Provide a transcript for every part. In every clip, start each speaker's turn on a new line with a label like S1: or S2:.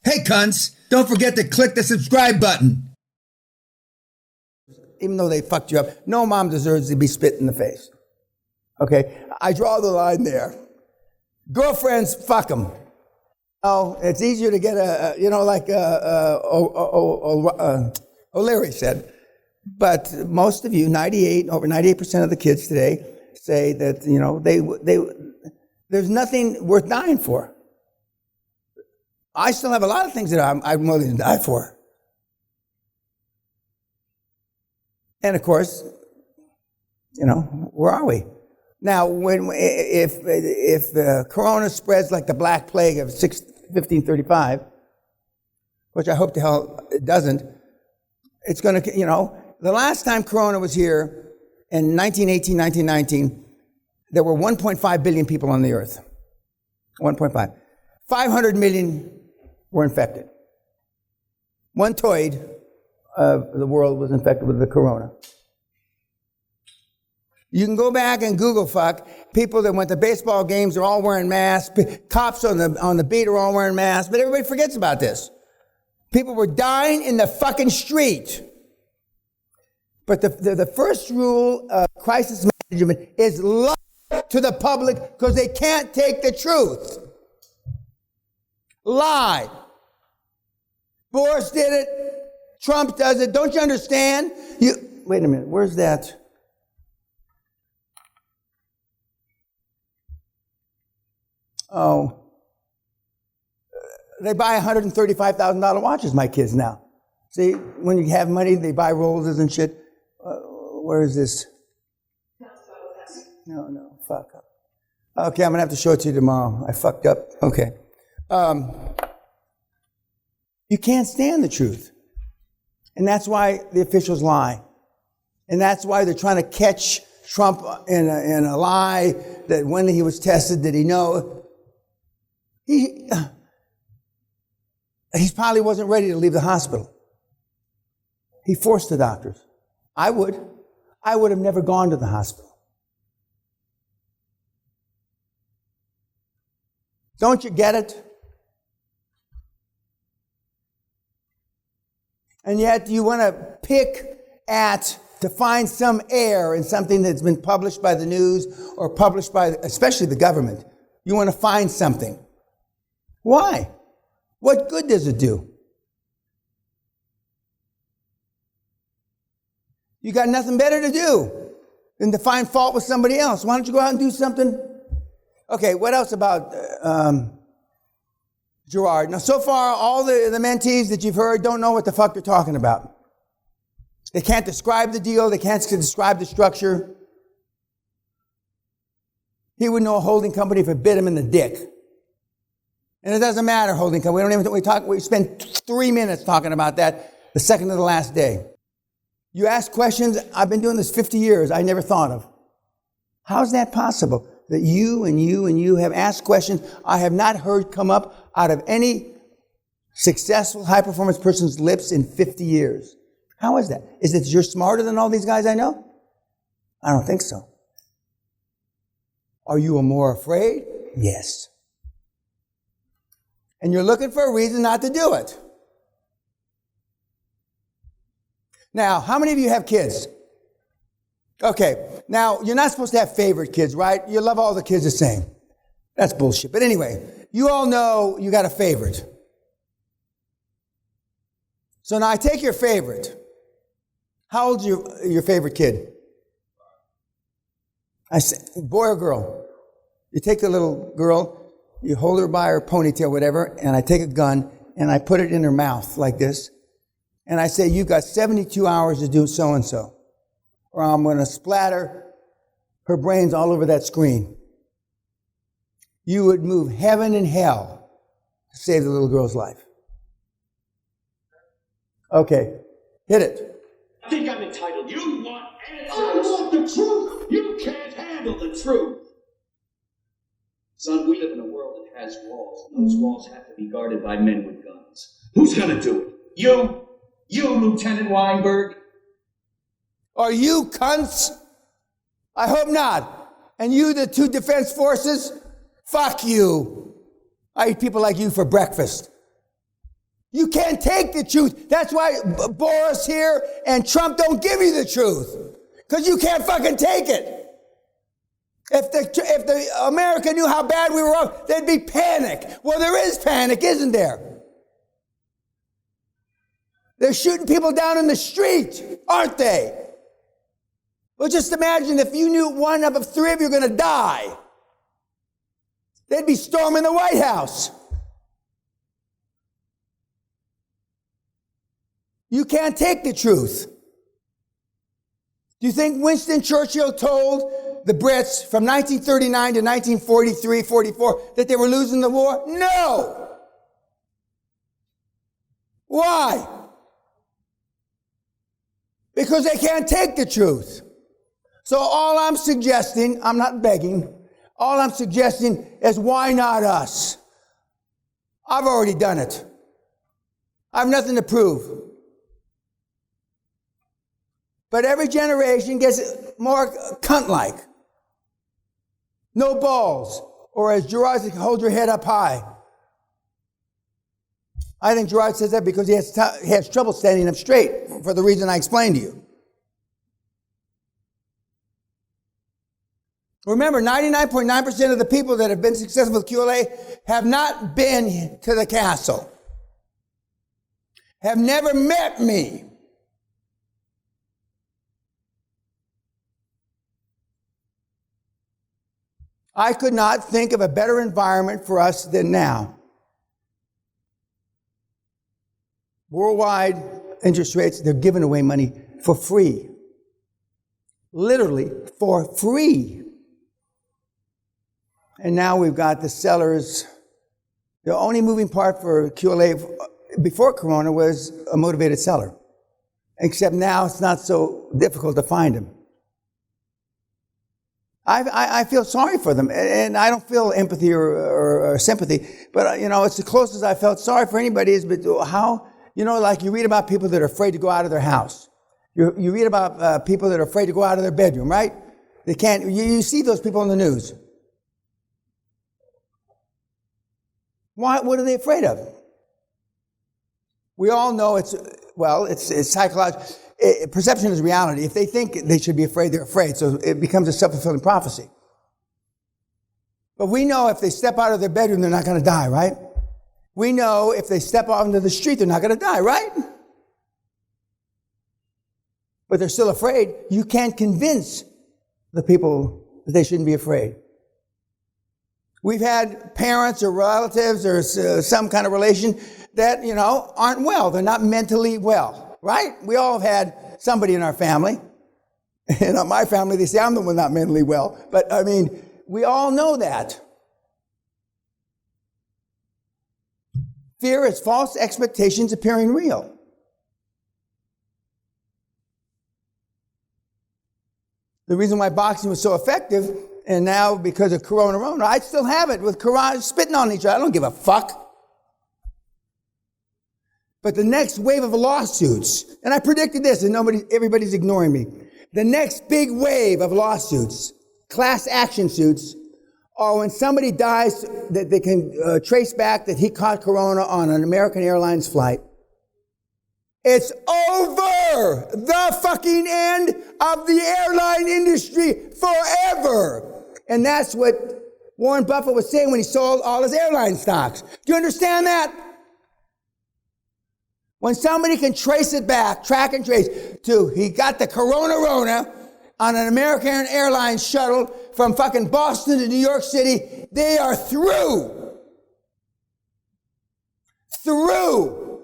S1: Hey, cunts, don't forget to click the subscribe button.
S2: Even though they fucked you up, no mom deserves to be spit in the face. Okay? I draw the line there. Girlfriends, fuck them. Oh, it's easier to get like O'Leary said. But most of you, over 98% of the kids today say that, there's nothing worth dying for. I still have a lot of things that I'm willing to die for. And of course, where are we? Now, if the corona spreads like the Black Plague of 1535, which I hope the hell it doesn't, it's going to, the last time corona was here in 1918, 1919, there were 1.5 billion people on the earth. 1.5. 500 million were infected. 1/3 of the world was infected with the corona. You can go back and Google people that went to baseball games are all wearing masks. Cops on the beat are all wearing masks, but everybody forgets about this. People were dying in the fucking street. But the first rule of crisis management is lie to the public because they can't take the truth. Lie. Boris did it. Trump does it. Don't you understand? Wait a minute. Where's that? Oh. They buy $135,000 watches, my kids now. See, when you have money, they buy Rollses and shit. Where is this? No, fuck up. Okay, I'm going to have to show it to you tomorrow. I fucked up. Okay. You can't stand the truth. And that's why the officials lie. And that's why they're trying to catch Trump in a lie that when he was tested, did he know? He probably wasn't ready to leave the hospital. He forced the doctors. I would have never gone to the hospital. Don't you get it? And yet you want to pick to find some error in something that's been published by the news or published by, especially the government. You want to find something. Why? What good does it do? You got nothing better to do than to find fault with somebody else. Why don't you go out and do something? Okay, what else about Gerard? Now, so far, all the mentees that you've heard don't know what the fuck they're talking about. They can't describe the deal. They can't describe the structure. He would know a holding company if it bit him in the dick. And it doesn't matter, holding company. We spent 3 minutes talking about that the second of the last day. You ask questions, I've been doing this 50 years, I never thought of. How is that possible? That you and you have asked questions I have not heard come up out of any successful high-performance person's lips in 50 years. How is that? Is it you're smarter than all these guys I know? I don't think so. Are you more afraid? Yes. And you're looking for a reason not to do it. Now, how many of you have kids? Okay, now, you're not supposed to have favorite kids, right? You love all the kids the same. That's bullshit. But anyway, you all know you got a favorite. So now I take your favorite. How old's your favorite kid? I say, boy or girl? You take the little girl, you hold her by her ponytail, whatever, and I take a gun and I put it in her mouth like this. And I say, you've got 72 hours to do so-and-so, or I'm going to splatter her brains all over that screen. You would move heaven and hell to save the little girl's life. Okay, hit it.
S3: I think I'm entitled. You want answers. I want the truth. You can't handle the truth. Son, we live in a world that has walls. And those walls have to be guarded by men with guns. Who's going to do it? You? You, Lieutenant Weinberg?
S2: Are you cunts? I hope not. And you, the two defense forces? Fuck you. I eat people like you for breakfast. You can't take the truth. That's why Boris here and Trump don't give you the truth. Because you can't fucking take it. If the America knew how bad we were off, there'd be panic. Well, there is panic, isn't there? They're shooting people down in the street, aren't they? Well, just imagine if you knew one of three of you were going to die. They'd be storming the White House. You can't take the truth. Do you think Winston Churchill told the Brits from 1939 to 1943, 44 that they were losing the war? No! Why? Because they can't take the truth. So all I'm suggesting, I'm not begging, all I'm suggesting is why not us? I've already done it. I have nothing to prove. But every generation gets more cunt-like. No balls. Or as Gerard said, hold your head up high. I think Gerard says that because he has trouble standing up straight for the reason I explained to you. Remember, 99.9% of the people that have been successful with QLA have not been to the castle. Have never met me. I could not think of a better environment for us than now. Worldwide interest rates, they're giving away money for free. Literally for free. And now we've got the sellers. The only moving part for QLA before Corona was a motivated seller. Except now it's not so difficult to find them. I feel sorry for them, and I don't feel empathy or sympathy, but it's the closest I felt sorry for anybody is, but how, like you read about people that are afraid to go out of their house. You read about people that are afraid to go out of their bedroom, right? They can't, you see those people in the news. What are they afraid of? We all know it's psychological. Perception is reality. If they think they should be afraid, they're afraid. So it becomes a self-fulfilling prophecy. But we know if they step out of their bedroom, they're not going to die, right? We know if they step out into the street, they're not going to die, right? But they're still afraid. You can't convince the people that they shouldn't be afraid. We've had parents or relatives or some kind of relation that, aren't well. They're not mentally well. Right? We all have had somebody in our family. And in my family, they say I'm the one not mentally well. But, we all know that. Fear is false expectations appearing real. The reason why boxing was so effective, and now because of Corona, I still have it with Corona spitting on each other. I don't give a fuck. But the next wave of lawsuits, and I predicted this, and everybody's ignoring me. The next big wave of lawsuits, class action suits, are when somebody dies that they can trace back that he caught Corona on an American Airlines flight. It's over! The fucking end of the airline industry forever! And that's what Warren Buffett was saying when he sold all his airline stocks. Do you understand that? When somebody can trace it back, track and trace, to he got the Corona on an American Airlines shuttle from fucking Boston to New York City, they are through. Through.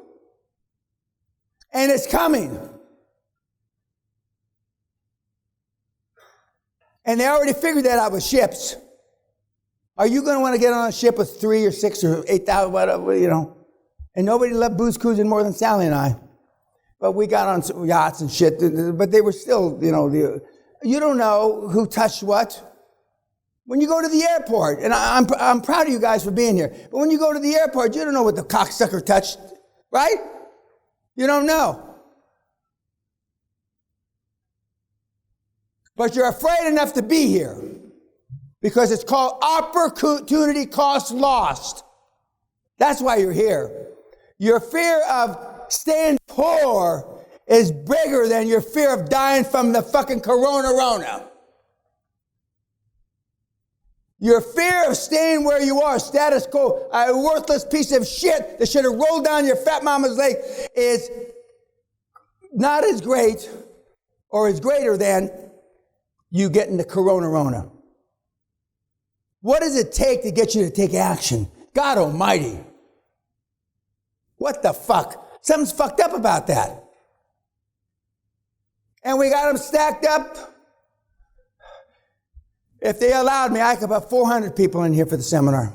S2: And it's coming. And they already figured that out with ships. Are you going to want to get on a ship with 3 or 6 or 8,000, whatever, And nobody loved booze cruising more than Sally and I. But we got on some yachts and shit, but they were still, you don't know who touched what. When you go to the airport, and I'm proud of you guys for being here, but when you go to the airport, you don't know what the cocksucker touched, right? You don't know. But you're afraid enough to be here because it's called opportunity cost lost. That's why you're here. Your fear of staying poor is bigger than your fear of dying from the fucking corona. Your fear of staying where you are, status quo, a worthless piece of shit that should have rolled down your fat mama's leg, is not as great or is greater than you getting the corona. What does it take to get you to take action? God almighty. What the fuck? Something's fucked up about that. And we got them stacked up. If they allowed me, I could put 400 people in here for the seminar.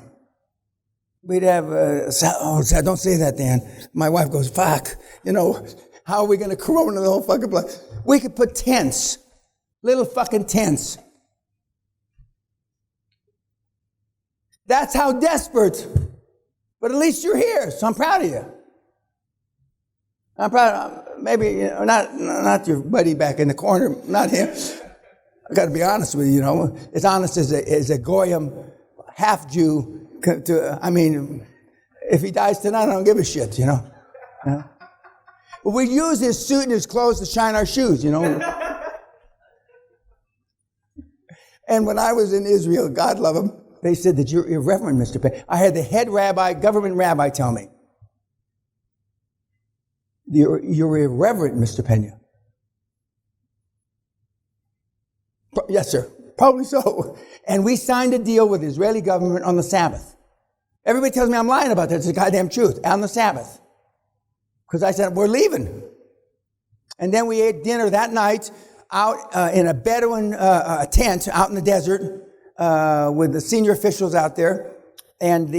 S2: We'd have, don't say that, Dan. My wife goes, fuck, how are we going to corona the whole fucking place? We could put tents, little fucking tents. That's how desperate. But at least you're here, so I'm proud of you. I'm proud, maybe, not your buddy back in the corner, not him. I got to be honest with you, as honest as a Goyim, half Jew. If he dies tonight, I don't give a shit, But we use his suit and his clothes to shine our shoes, And when I was in Israel, God love him, they said that you're irreverent, Mr. Peña. I had the head rabbi, government rabbi, tell me, you're irreverent, Mr. Peña. Yes, sir. Probably so. And we signed a deal with the Israeli government on the Sabbath. Everybody tells me I'm lying about that. It's the goddamn truth. On the Sabbath. Because I said, we're leaving. And then we ate dinner that night out in a Bedouin tent out in the desert with the senior officials out there. And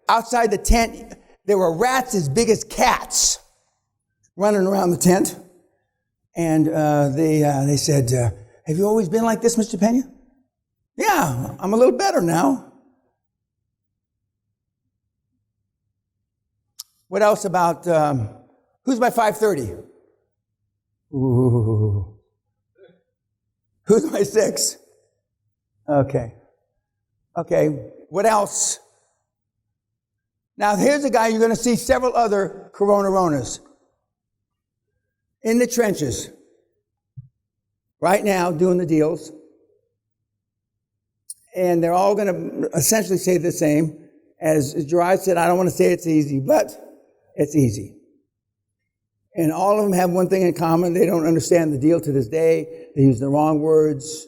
S2: outside the tent, there were rats as big as cats running around the tent. And they said, have you always been like this, Mr. Peña? Yeah, I'm a little better now. What else about, who's my 5:30? Ooh. Who's my 6? Okay, what else? Now, here's a guy, you're going to see several other coronaronas in the trenches. Right now, doing the deals. And they're all going to essentially say the same. As Gerard said, I don't want to say it's easy, but it's easy. And all of them have one thing in common. They don't understand the deal to this day. They use the wrong words.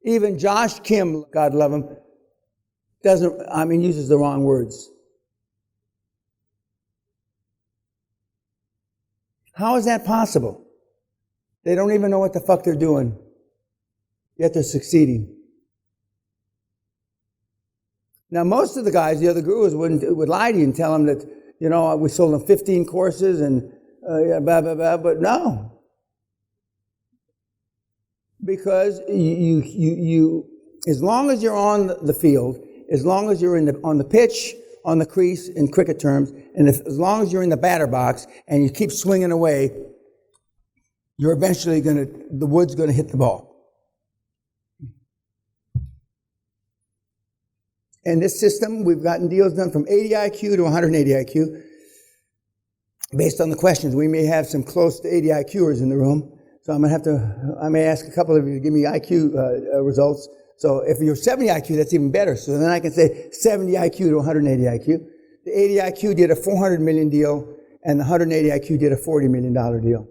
S2: Even Josh Kim, God love him, uses the wrong words. How is that possible? They don't even know what the fuck they're doing, yet they're succeeding. Now, most of the guys, the other gurus, would lie to you and tell them that, we sold them 15 courses and blah, blah, blah, but no. Because you as long as you're on the field, as long as you're on the pitch, on the crease, in cricket terms, and as long as you're in the batter box and you keep swinging away, you're eventually the wood's going to hit the ball. In this system, we've gotten deals done from 80 IQ to 180 IQ. Based on the questions, we may have some close to 80 IQers in the room. So I may ask a couple of you to give me IQ results. So if you're 70 IQ, that's even better. So then I can say 70 IQ to 180 IQ. The 80 IQ did a $400 million deal, and the 180 IQ did a $40 million deal.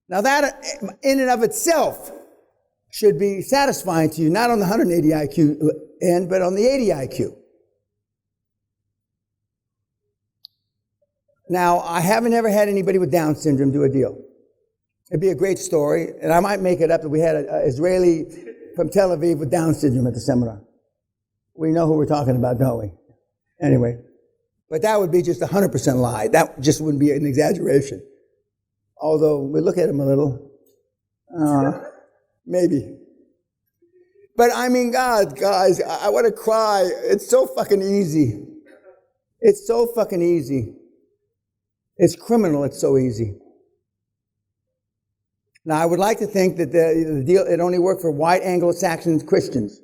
S2: Now that, in and of itself, should be satisfying to you, not on the 180 IQ end, but on the 80 IQ. Now, I haven't ever had anybody with Down syndrome do a deal. It'd be a great story, and I might make it up that we had an Israeli from Tel Aviv with Down syndrome at the seminar. We know who we're talking about, don't we? Anyway, but that would be just 100% lie. That just wouldn't be an exaggeration. Although we look at him a little, maybe. But God, guys, I want to cry. It's so fucking easy. It's so fucking easy. It's criminal. It's so easy. Now, I would like to think that the deal, it only worked for white Anglo-Saxon Christians.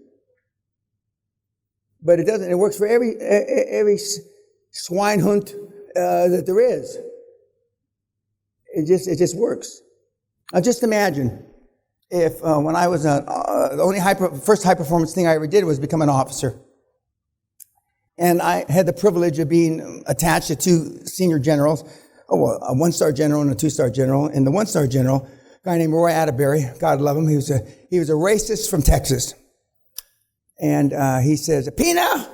S2: But it doesn't. It works for every swinehund that there is. It just works. Now just imagine if when I was the first high performance thing I ever did was become an officer. And I had the privilege of being attached to two senior generals, a 1-star general and a 2-star general. And the 1-star general, a guy named Roy Atterbury, God love him, he was a racist from Texas. And he says, Peña,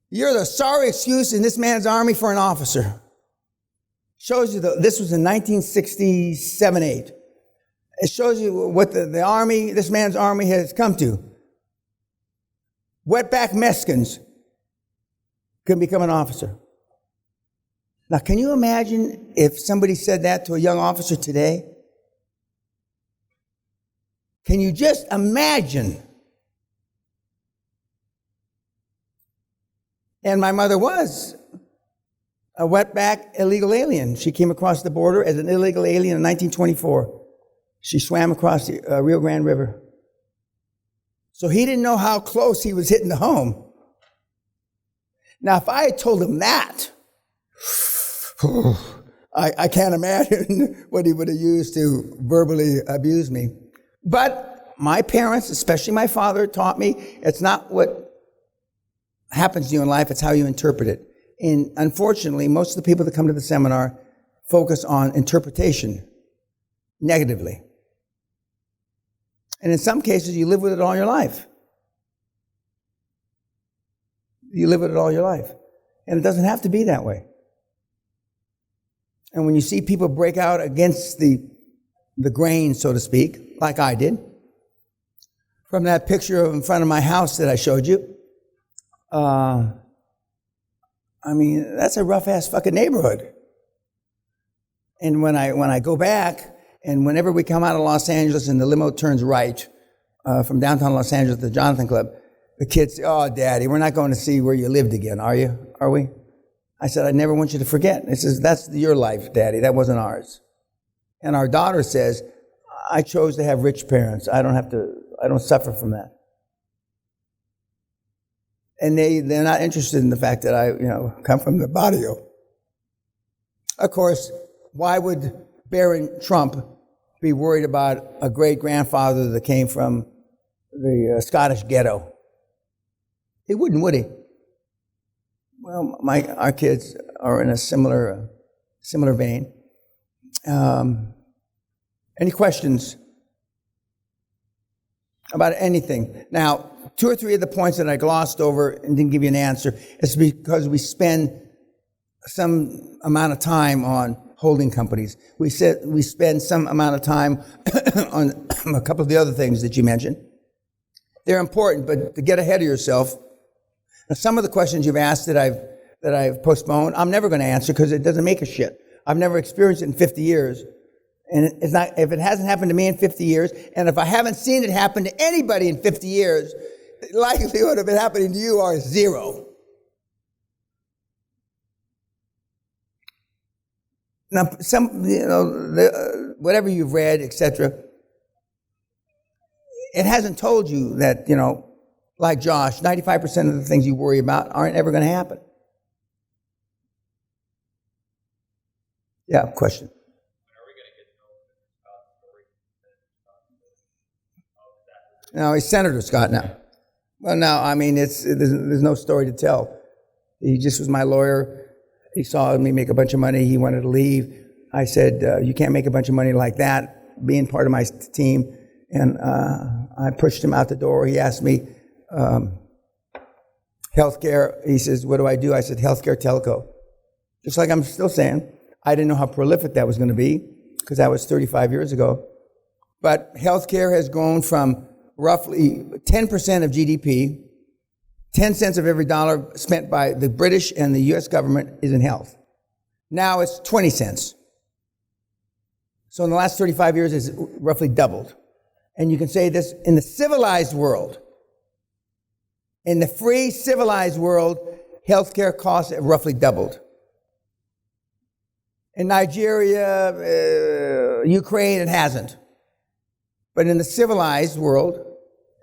S2: you're the sorry excuse in this man's army for an officer. Shows you this was in 1967-8. It shows you what the army, this man's army has come to. Wetback Mexicans can become an officer. Now, can you imagine if somebody said that to a young officer today? Can you just imagine? And my mother was a wetback illegal alien. She came across the border as an illegal alien in 1924. She swam across the Rio Grande River. So he didn't know how close he was hitting the home. Now, if I had told him that, I can't imagine what he would have used to verbally abuse me. But my parents, especially my father, taught me it's not what happens to you in life, it's how you interpret it. And unfortunately, most of the people that come to the seminar focus on interpretation negatively. And in some cases, you live with it all your life. You live with it all your life. And it doesn't have to be that way. And when you see people break out against the grain, so to speak, like I did, from that picture in front of my house that I showed you, I mean, that's a rough-ass fucking neighborhood. And when I go back, and whenever we come out of Los Angeles and the limo turns right from downtown Los Angeles to the Jonathan Club, the kids say, oh, Daddy, we're not going to see where you lived again, are you? Are we? I said, I never want you to forget. It says, that's your life, Daddy. That wasn't ours. And our daughter says, I chose to have rich parents. I don't suffer from that. And they're not interested in the fact that I, come from the barrio. Of course, why would Baron Trump be worried about a great-grandfather that came from the Scottish ghetto? He wouldn't, would he? Well, our kids are in a similar vein. Any questions about anything? Now, 2 or 3 of the points that I glossed over and didn't give you an answer is because we spend some amount of time on holding companies. We spend some amount of time on a couple of the other things that you mentioned. They're important, but to get ahead of yourself, some of the questions you've asked that I've postponed, I'm never going to answer because it doesn't make a shit. I've never experienced it in 50 years. And it's not, if it hasn't happened to me in 50 years, and if I haven't seen it happen to anybody in 50 years, the likelihood of it happening to you are 0. Now, whatever you've read, etc., it hasn't told you that, like Josh, 95% of the things you worry about aren't ever going to happen. Yeah, question. No, he's Senator Scott now. Well, no, I mean, there's no story to tell. He just was my lawyer. He saw me make a bunch of money. He wanted to leave. I said, you can't make a bunch of money like that, being part of my team. And I pushed him out the door. He asked me, healthcare. He says, what do I do? I said, healthcare telco. Just like I'm still saying. I didn't know how prolific that was going to be because that was 35 years ago. But healthcare has grown from roughly 10% of GDP, 10 cents of every dollar spent by the British and the U.S. government is in health. Now it's 20 cents. So in the last 35 years, it's roughly doubled. And you can say this in the civilized world. In the free, civilized world, healthcare costs have roughly doubled. In Nigeria, Ukraine, it hasn't. But in the civilized world,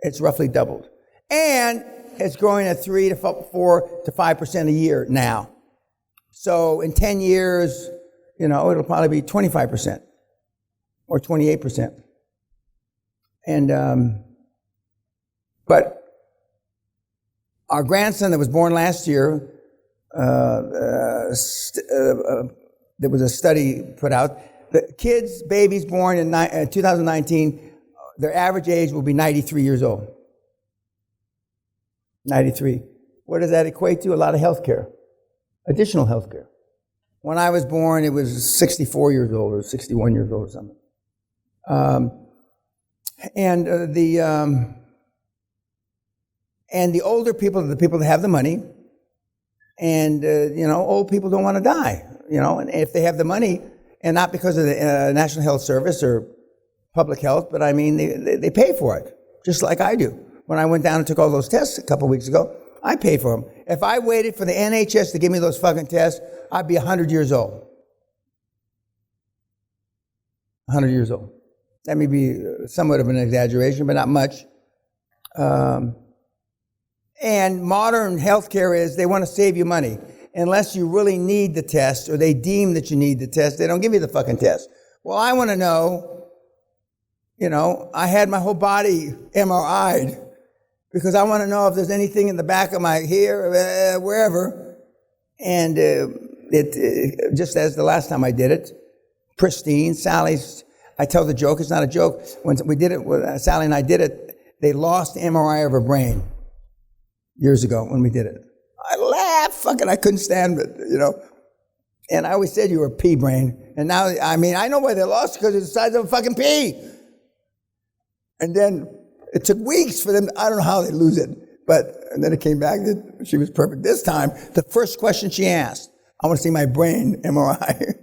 S2: it's roughly doubled. And it's growing at 3 to 4 to 5% a year now. So in 10 years, it'll probably be 25% or 28%. And, but our grandson that was born last year, there was a study put out. The kids, babies born in 2019, their average age will be 93 years old. 93. What does that equate to? A lot of health care, additional health care. When I was born, it was 64 years old or 61 years old or something. And the older people are the people that have the money. And, old people don't want to die, and if they have the money, and not because of the National Health Service or public health, but I mean, they pay for it, just like I do. When I went down and took all those tests a couple of weeks ago, I paid for them. If I waited for the NHS to give me those fucking tests, I'd be 100 years old. 100 years old. That may be somewhat of an exaggeration, but not much. And modern healthcare is they want to save you money. Unless you really need the test or they deem that you need the test, they don't give you the fucking test. Well, I want to know, I had my whole body MRI'd because I want to know if there's anything in the back of my hair, wherever. And it just as the last time I did it, pristine. I tell the joke, it's not a joke. When we did it, Sally and I did it, they lost the MRI of her brain years ago when we did it. I laughed, I couldn't stand it, And I always said you were a pea brain. And now, I know why they lost it, because it's the size of a fucking pea. And then it took weeks for them, I don't know how they lose it. And then it came back that she was perfect. This time, the first question she asked, I want to see my brain MRI.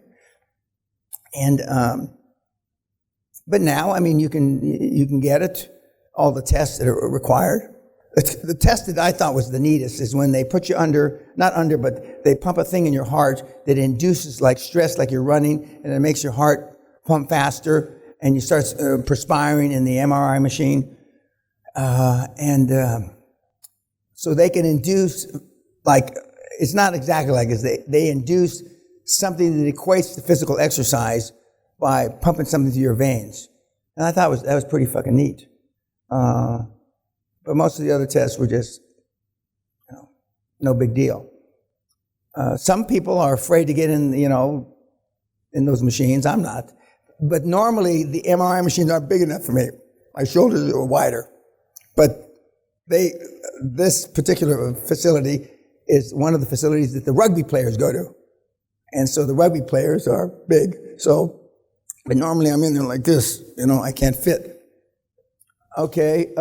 S2: And, but now, you can get it, all the tests that are required. The test that I thought was the neatest is when they put you but they pump a thing in your heart that induces like stress, like you're running, and it makes your heart pump faster, and you start perspiring in the MRI machine. So they can induce, it's not exactly like this, they induce something that equates to physical exercise by pumping something through your veins. And I thought that was pretty fucking neat. But most of the other tests were just, no big deal. Some people are afraid to get in, in those machines. I'm not. But normally the MRI machines aren't big enough for me. My shoulders are wider. But this particular facility is one of the facilities that the rugby players go to. And so the rugby players are big. But normally I'm in there like this, I can't fit. Okay.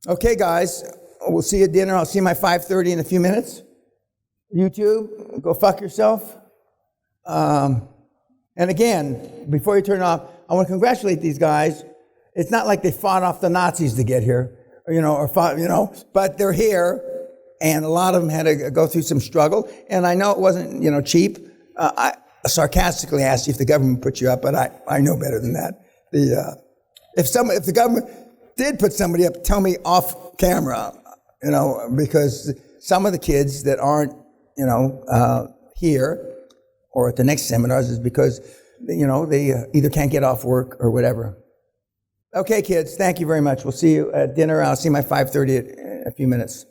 S2: Okay, guys, we'll see you at dinner. I'll see you at my 5:30 in a few minutes. YouTube, go fuck yourself. And again, before you turn it off, I want to congratulate these guys. It's not like they fought off the Nazis to get here, but they're here, and a lot of them had to go through some struggle. And I know it wasn't, cheap. I sarcastically asked you if the government put you up, but I know better than that. If the government did put somebody up, tell me off camera, because some of the kids that aren't, here or at the next seminars is because, they either can't get off work or whatever. Okay, kids, thank you very much. We'll see you at dinner. I'll see you at my 5:30 in a few minutes.